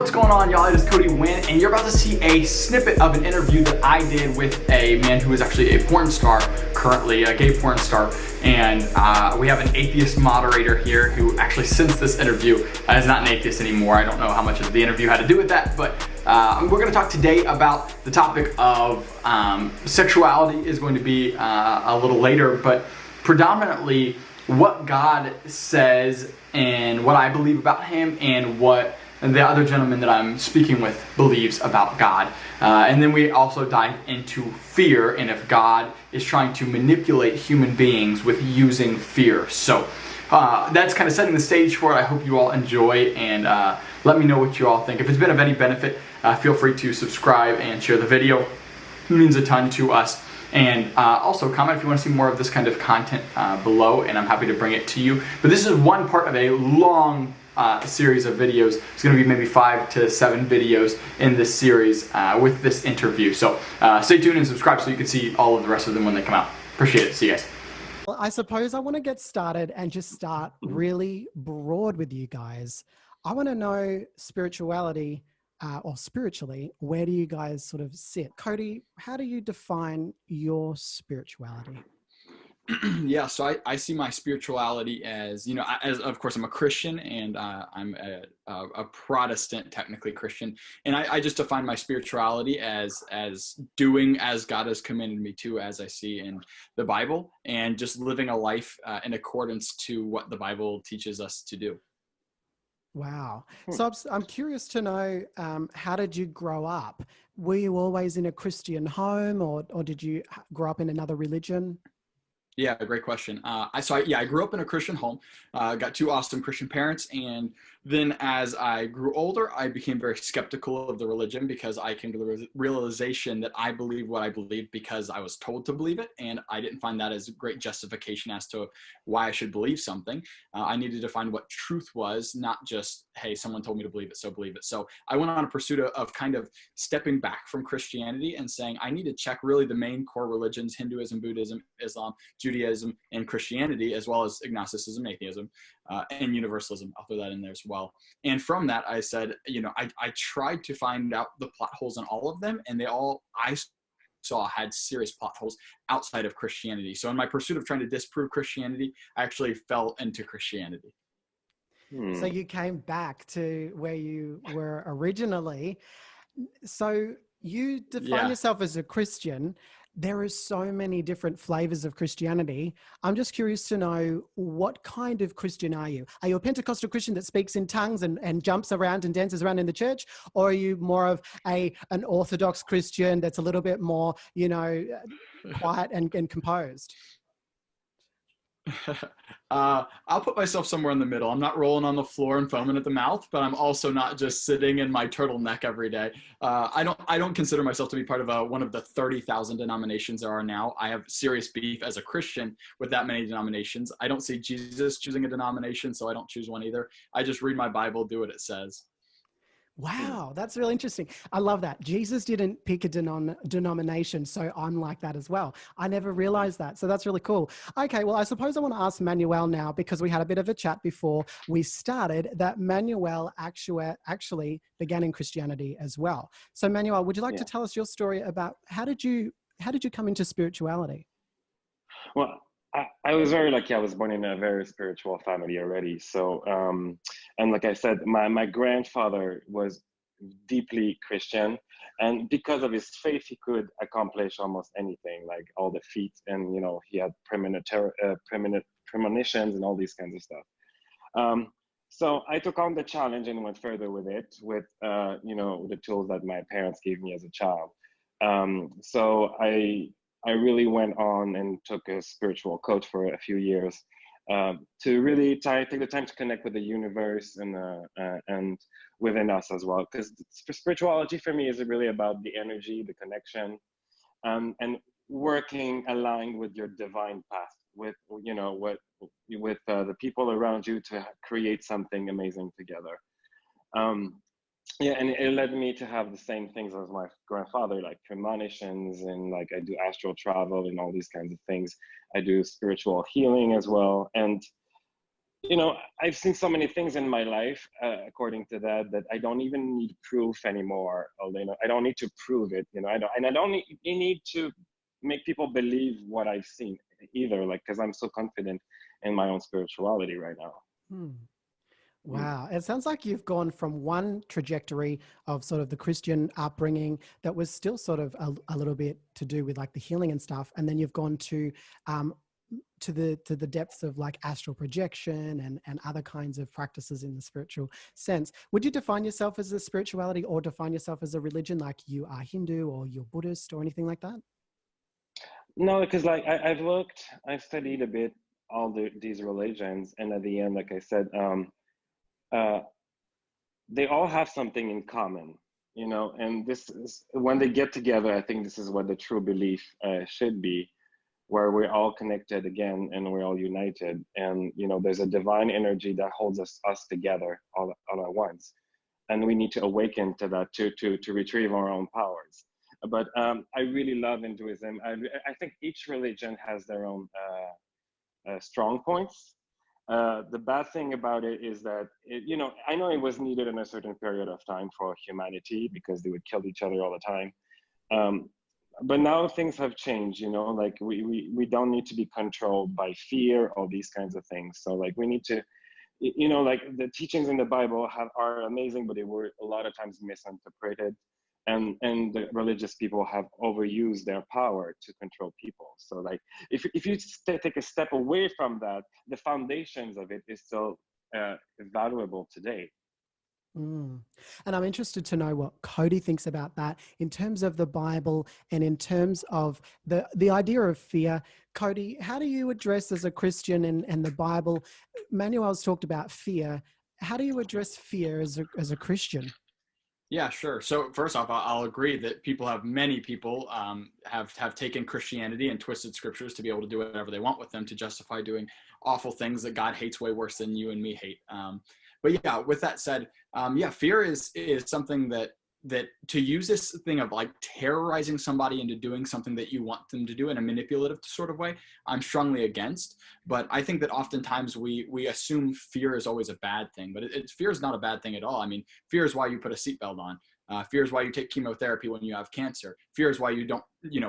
What's going on, y'all? It is Cody Wynn, and you're about to see a snippet of an interview that I did with a man who is actually a porn star, currently a gay porn star, and we have an atheist moderator here who actually, since this interview, is not an atheist anymore. I don't know how much of the interview had to do with that, but we're going to talk today about the topic of sexuality is going to be a little later, but predominantly what God says and what I believe about him and what the other gentleman that I'm speaking with believes about God. And then we also dive into fear and if God is trying to manipulate human beings with using fear. So that's kind of setting the stage for it. I hope you all enjoy, and let me know what you all think. If it's been of any benefit, feel free to subscribe and share the video. It means a ton to us. And also comment if you want to see more of this kind of content below, and I'm happy to bring it to you. But this is one part of a long series of videos. It's going to be maybe 5 to 7 videos in this series with this interview. So stay tuned and subscribe so you can see all of the rest of them when they come out. Appreciate it. See you guys. Well, I suppose I want to get started and just start really broad with you guys. I want to know spirituality or spiritually, where do you guys sort of sit? Cody, how do you define your spirituality? Yeah, so I see my spirituality as, as of course I'm a Christian, and I'm a Protestant, technically Christian, and I just define my spirituality as doing as God has commanded me to, as I see in the Bible, and just living a life in accordance to what the Bible teaches us to do. Wow. So I'm curious to know, how did you grow up? Were you always in a Christian home, or did you grow up in another religion? Yeah, great question. I grew up in a Christian home, got 2 awesome Christian parents, and then as I grew older, I became very skeptical of the religion because I came to the realization that I believe what I believe because I was told to believe it, and I didn't find that as a great justification as to why I should believe something. I needed to find what truth was, not just, hey, someone told me to believe it, so believe it. So I went on a pursuit of kind of stepping back from Christianity and saying, I need to check really the main core religions: Hinduism, Buddhism, Islam, Judaism, and Christianity, as well as agnosticism, atheism, and Universalism. I'll throw that in there as well. And from that, I said, I tried to find out the plot holes in all of them, and I saw had serious plot holes outside of Christianity. So in my pursuit of trying to disprove Christianity, I actually fell into Christianity. So you came back to where you were originally. So you define yourself as a Christian. There are so many different flavors of Christianity. I'm just curious to know, what kind of Christian are you? Are you a Pentecostal Christian that speaks in tongues and jumps around and dances around in the church? Or are you more of an Orthodox Christian that's a little bit more, quiet and composed? I'll put myself somewhere in the middle. I'm not rolling on the floor and foaming at the mouth, but I'm also not just sitting in my turtleneck every day. I don't consider myself to be part of one of the 30,000 denominations there are now. I have serious beef as a Christian with that many denominations. I don't see Jesus choosing a denomination, so I don't choose one either. I just read my Bible, do what it says. Wow, that's really interesting. I love that. Jesus didn't pick a denomination, so I'm like that as well. I never realized that, so that's really cool. Okay, well, I suppose I want to ask Manuel now, because we had a bit of a chat before we started, that Manuel actually began in Christianity as well. So Manuel, would you like to tell us your story about how did you come into spirituality? Well, I was very lucky. I was born in a very spiritual family already. So, and like I said, my grandfather was deeply Christian, and because of his faith, he could accomplish almost anything, like all the feats, and he had premonitions and all these kinds of stuff. So I took on the challenge and went further with it, with the tools that my parents gave me as a child. So I really went on and took a spiritual coach for a few years to really take the time to connect with the universe and within us as well. Because spirituality for me is really about the energy, the connection, and working aligned with your divine path, with the people around you to create something amazing together. Yeah, and it led me to have the same things as my grandfather, like premonitions, and like I do astral travel and all these kinds of things. I do spiritual healing as well. And you know, I've seen so many things in my life, according to that I don't even need proof anymore. Or, you know, I don't need to prove it. You know, I don't need to make people believe what I've seen either. Like, because I'm so confident in my own spirituality right now. Hmm. Mm. Wow. It sounds like you've gone from one trajectory of sort of the Christian upbringing that was still sort of a little bit to do with like the healing and stuff. And then you've gone to the depths of like astral projection and other kinds of practices in the spiritual sense. Would you define yourself as a spirituality or define yourself as a religion, like you are Hindu or you're Buddhist or anything like that? No, because like I've studied a bit these religions, and at the end, like I said, uh, they all have something in common, you know, and this is when they get together, I think this is what the true belief should be, where we're all connected again and we're all united. And, you know, there's a divine energy that holds us together all at once. And we need to awaken to that to retrieve our own powers. But I really love Hinduism. I think each religion has their own strong points. The bad thing about it is that, you know, I know it was needed in a certain period of time for humanity because they would kill each other all the time. But now things have changed, you know, like we don't need to be controlled by fear or these kinds of things. So like we need to, you know, like the teachings in the Bible are amazing, but they were a lot of times misinterpreted. And the religious people have overused their power to control people. So like if you take a step away from that, the foundations of it is still valuable today. Mm. And I'm interested to know what Cody thinks about that in terms of the Bible and in terms of the idea of fear. Cody, how do you address as a Christian and the Bible? Manuel's talked about fear. How do you address fear as a Christian? Yeah, sure. So first off, I'll agree that many people have taken Christianity and twisted scriptures to be able to do whatever they want with them to justify doing awful things that God hates way worse than you and me hate. But yeah, with that said, yeah, fear is something that to use this thing of like terrorizing somebody into doing something that you want them to do in a manipulative sort of way, I'm strongly against. But I think that oftentimes we assume fear is always a bad thing, but fear is not a bad thing at all. I mean, fear is why you put a seatbelt on. Fear is why you take chemotherapy when you have cancer. Fear is why you don't,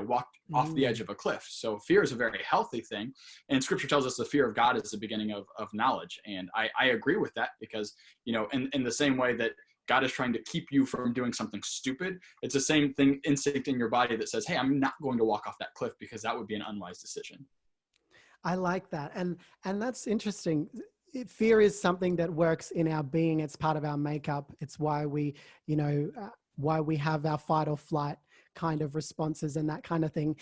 walk off the edge of a cliff. So fear is a very healthy thing. And scripture tells us the fear of God is the beginning of knowledge. And I agree with that because, in the same way that God is trying to keep you from doing something stupid, it's the same thing, instinct in your body that says, hey, I'm not going to walk off that cliff because that would be an unwise decision. I like that. And that's interesting. Fear is something that works in our being. It's part of our makeup. It's why we, why we have our fight or flight kind of responses and that kind of thing.